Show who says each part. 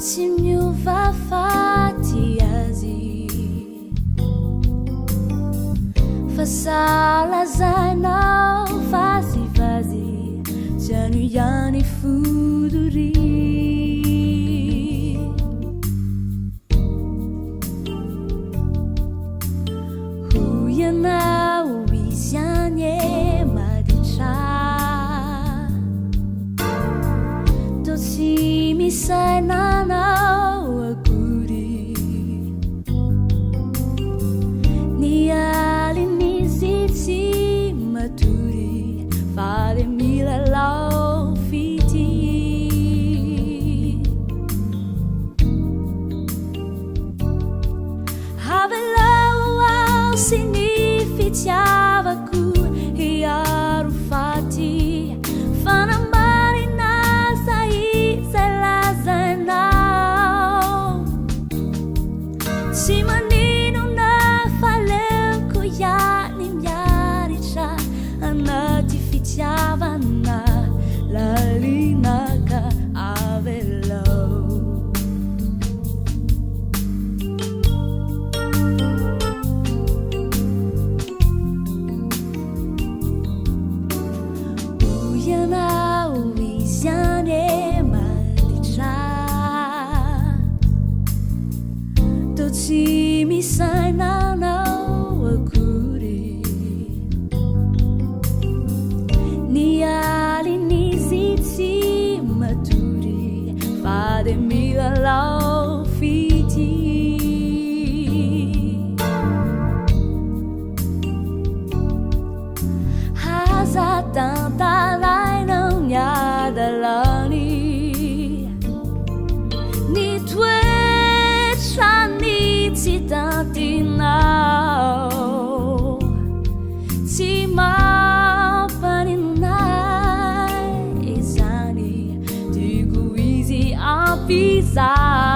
Speaker 1: tsy miova faty azy fa salazainao fasifazy tsy ano ihany fodory ho ianao izy any e maditra to tsy misainanao akory ny alinizy tsy matory fa le milalao fity avelao ao sy ny fitiavako hiaro faty fanamarina zay lazainao tsy maninona faleoko ihany miaritra anaty fitiavana lalinaka avelao ianao izy any e maditra to tsy misainanao akory ny alinizy tsy matory fa de milalao fity aza tantalainao ny adalany ny toetrany tsy tantinao tsy mampaninonay izany tiako izy ampizany